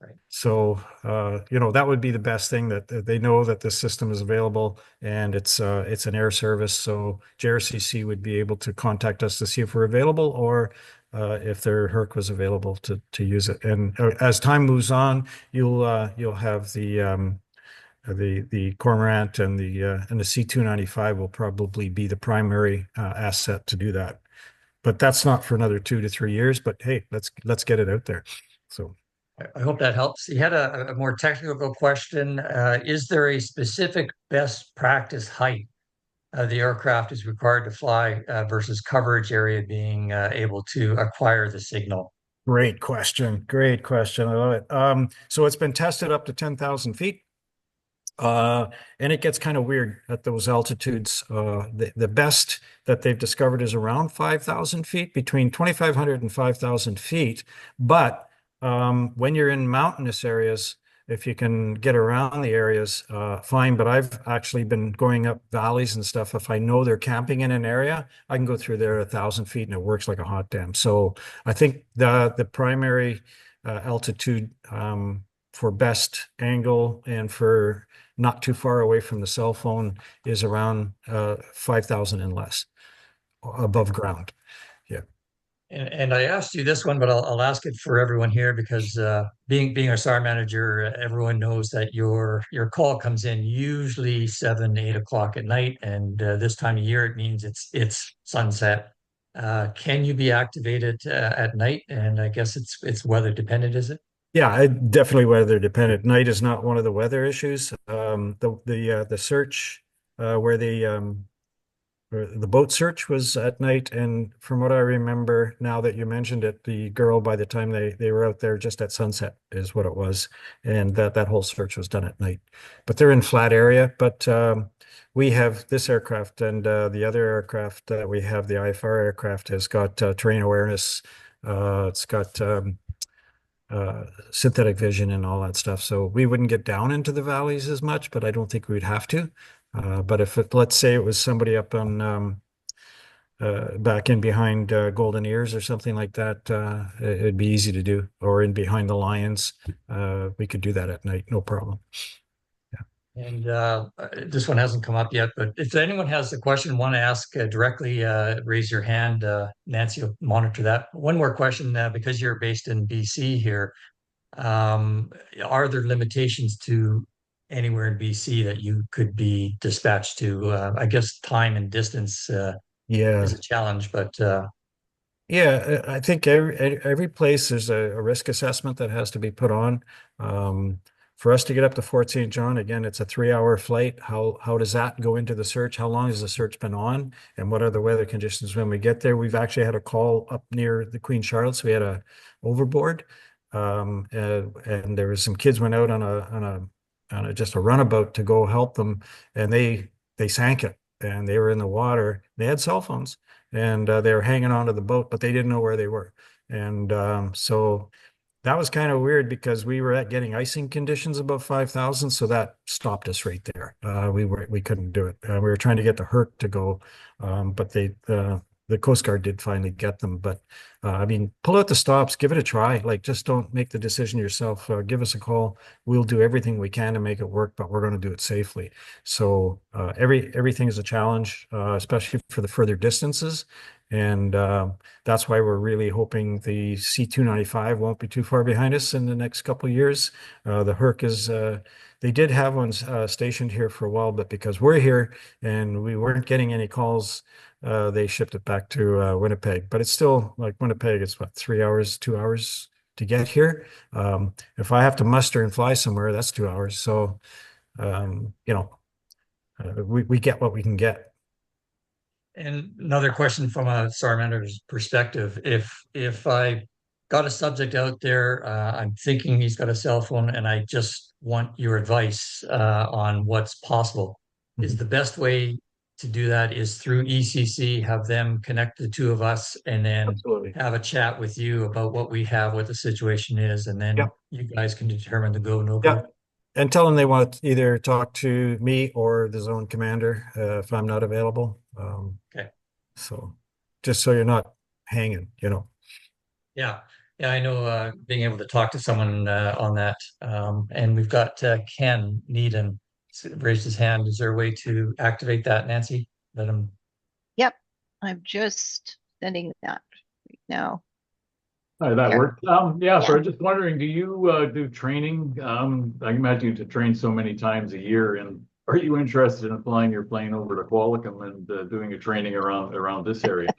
Right. So, that would be the best thing, that they know that this system is available and it's an air service. So JRCC would be able to contact us to see if we're available, or if their Herc was available to use it. And as time moves on, you'll have the Cormorant and the C295 will probably be the primary asset to do that. But that's not for another 2 to 3 years. But hey, let's get it out there. So. I hope that helps. You had a more technical question. Is there a specific best practice height the aircraft is required to fly versus coverage area being able to acquire the signal? Great question. Great question. I love it. So it's been tested up to 10,000 feet. And it gets kind of weird at those altitudes. The best that they've discovered is around 5,000 feet, between 2,500 and 5,000 feet. But when you're in mountainous areas, if you can get around the areas, fine. But I've actually been going up valleys and stuff. If I know they're camping in an area, I can go through there 1,000 feet and it works like a hot damn. So I think the primary altitude for best angle and for not too far away from the cell phone is around 5,000 and less above ground. Yeah. And I asked you this one, but I'll ask it for everyone here because being our SAR manager, everyone knows that your call comes in usually 7, 8 o'clock at night, and this time of year it means it's sunset. Can you be activated at night? And I guess it's weather dependent, is it? Yeah, definitely weather dependent. Night is not one of the weather issues. The search where the boat search was at night, and from what I remember, now that you mentioned it, the girl by the time they were out there just at sunset is what it was, and that whole search was done at night. But they're in flat area. But we have this aircraft and the other aircraft that we have, the IFR aircraft, has got terrain awareness. It's got synthetic vision and all that stuff. So we wouldn't get down into the valleys as much, but I don't think we'd have to. But if let's say it was somebody up on back in behind Golden Ears or something like that, it'd be easy to do. Or in behind the Lions, we could do that at night, no problem. And this one hasn't come up yet, but if anyone has a question, want to ask directly, raise your hand. Nancy will monitor that. One more question, because you're based in BC here. Are there limitations to anywhere in BC that you could be dispatched to? I guess time and distance Yeah. is a challenge, but Yeah, I think every place there's a risk assessment that has to be put on. For us to get up to Fort St. John, again, it's a 3-hour flight. How does that go into the search? How long has the search been on? And what are the weather conditions when we get there? We've actually had a call up near the Queen Charlotte, so we had a overboard. And there was some kids went out on a just a runabout to go help them, and they sank it, and they were in the water. They had cell phones, and they were hanging onto the boat, but they didn't know where they were. And so that was kind of weird because we were at getting icing conditions above 5,000, so that stopped us right there. We couldn't do it. We were trying to get the Herc to go, but the Coast Guard did finally get them. But I mean, pull out the stops, give it a try. Like, just don't make the decision yourself. Give us a call. We'll do everything we can to make it work, but we're going to do it safely. So everything is a challenge, especially for the further distances. And that's why we're really hoping the C-295 won't be too far behind us in the next couple of years. The Herc is, they did have one stationed here for a while, but because we're here and we weren't getting any calls, they shipped it back to Winnipeg. But it's still like Winnipeg, it's what, 3 hours, 2 hours to get here. If I have to muster and fly somewhere, that's 2 hours. So, we get what we can get. and another question from a SAR manager's perspective, if I got a subject out there, I'm thinking he's got a cell phone, and I just want your advice on what's possible. Is Mhm. the best way to do that is through ECC, have them connect the two of us, and then Absolutely. have a chat with you about what we have, what the situation is, and then Yep. you guys can determine the go, no go. Yep. And tell them they want to either talk to me or the zone commander if I'm not available. Okay. So just so you're not hanging. Yeah. Yeah, I know being able to talk to someone on that. And we've got Ken Needham raised his hand. Is there a way to activate that, Nancy? Let him. Yep, I'm just sending that right now. That Here. worked. Yeah, so Yeah. I'm just wondering, do you do training? I imagine you to train so many times a year, and are you interested in flying your plane over to Qualicum and doing a training around this area?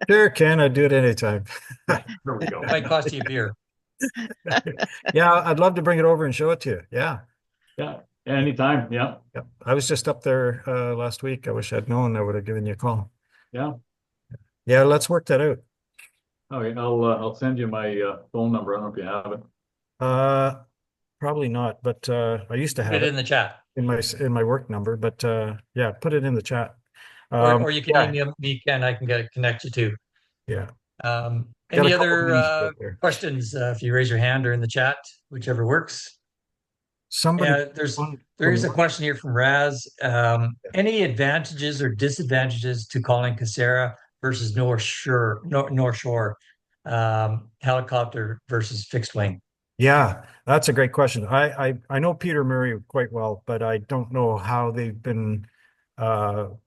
Sure, Ken, I'd do it anytime. There we go. It might cost you a beer. Yeah, I'd love to bring it over and show it to you. Yeah. Yeah. Anytime. Yeah. Yep. I was just up there last week. I wish I'd known. I would have given you a call. Yeah. Yeah, let's work that out. Okay. I'll send you my phone number. I don't know if you have it. Uh, probably not, but I used to Put have it in it the chat, in my work number. But yeah, put it in the chat. or you can Yeah, email me, Ken. I can connect you to. yeah. Got a Any couple other meetings to go there. questions? If you raise your hand or in the chat, whichever works. Somebody Yeah, there from is a question here from Raz. Any advantages or disadvantages to calling CASSAR versus North Shore helicopter versus fixed wing? Yeah, that's a great question. I know Peter Murray quite well, but I don't know how they've been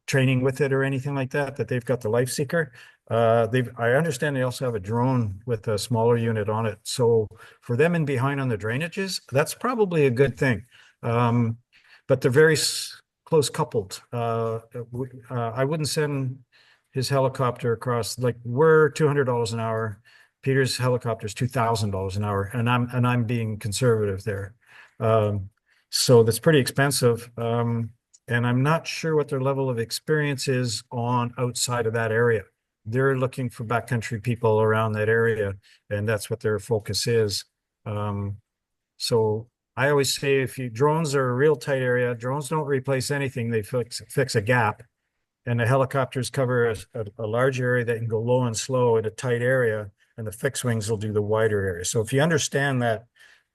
training with it or anything like that, that they've got the life seeker. I understand they also have a drone with a smaller unit on it. So for them in behind on the drainages, that's probably a good thing. Um, but they're very close coupled. I wouldn't send his helicopter across, like we're $200 an hour. Peter's helicopter is $2,000 an hour, and I'm being conservative there. Um, so that's pretty expensive. And I'm not sure what their level of experience is on outside of that area. They're looking for backcountry people around that area, and that's what their focus is. Um, so I always say if you drones are a real tight area, drones don't replace anything, they fix a gap. And the helicopters cover a large area that can go low and slow in a tight area, and the fixed wings will do the wider area. So if you understand that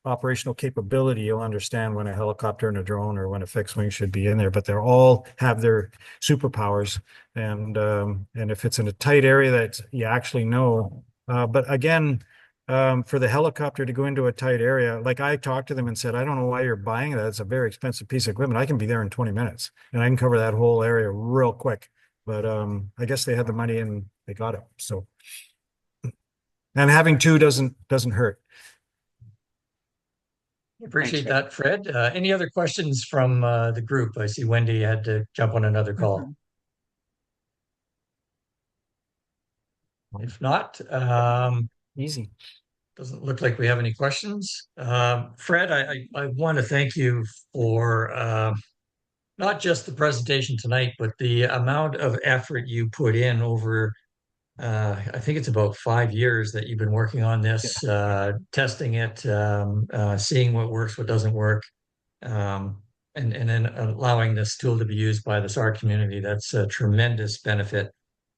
operational capability, you'll understand when a helicopter and a drone or when a fixed wing should be in there. But they all have their superpowers, and if it's in a tight area that you actually know. But again, for the helicopter to go into a tight area, like I talked to them and said, I don't know why you're buying that. It's a very expensive piece of equipment. I can be there in 20 minutes and I can cover that whole area real quick. But I guess they had the money and they got it. So, and having two doesn't hurt. Appreciate that, Fred. Any other questions from the group? I see Wendy had to jump on another call. If not, Easy. doesn't look like we have any questions. Fred, I want to thank you for not just the presentation tonight, but the amount of effort you put in over, I think it's about 5 years that you've been working on this, testing it, seeing what works, what doesn't work, and then allowing this tool to be used by the SAR community. That's a tremendous benefit.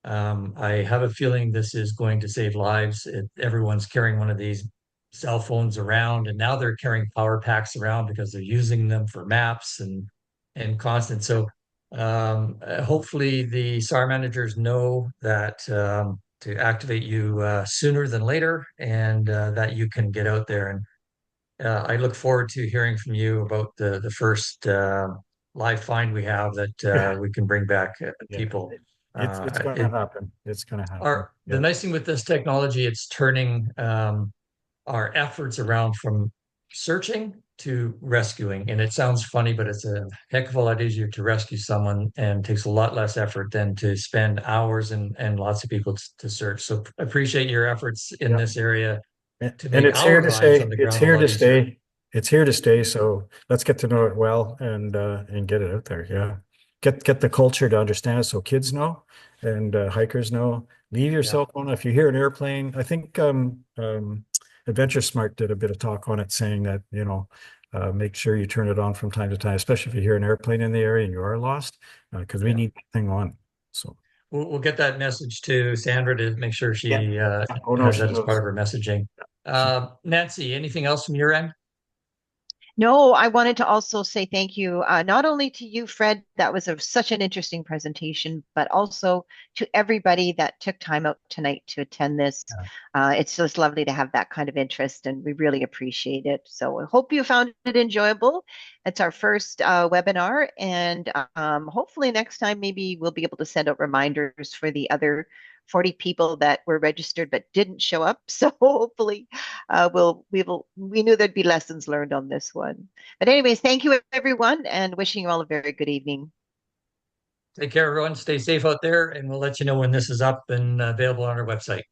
I have a feeling this is going to save lives. Everyone's carrying one of these cell phones around, and now they're carrying power packs around because they're using them for maps and constant. So hopefully the SAR managers know that to activate you sooner than later, and that you can get out there. And I look forward to hearing from you about the first live find we have that Yeah. we can bring back Yeah. people. It's going to happen. It's going to happen. The nice thing with this technology, it's turning our efforts around from searching to rescuing. And it sounds funny, but it's a heck of a lot easier to rescue someone and takes a lot less effort than to spend hours and lots of people to search. So appreciate your efforts in this area to And make it's here our to lives stay. on the It's ground a here lot to easier. stay. It's here to stay. So let's get to know it well and get it out there. Yeah. Get the culture to understand it so kids know and hikers know. Leave your Yeah. cell phone. If you hear an airplane, I think Adventure Smart did a bit of talk on it saying that, make sure you turn it on from time to time, especially if you hear an airplane in the area and you are lost, because we need that thing on. So We'll get that message to Sandra to make sure yeah. she Oh no, has she that as part knows. of her messaging. Nancy, anything else from your end? No, I wanted to also say thank you, not only to you, Fred, that was such an interesting presentation, but also to everybody that took time out tonight to attend this. It's just lovely to have that kind of interest, and we really appreciate it. So I hope you found it enjoyable. It's our first webinar, and hopefully next time maybe we'll be able to send out reminders for the other 40 people that were registered but didn't show up. So hopefully we knew there'd be lessons learned on this one. But anyways, thank you everyone and wishing you all a very good evening. Take care, everyone. Stay safe out there, and we'll let you know when this is up and available on our website.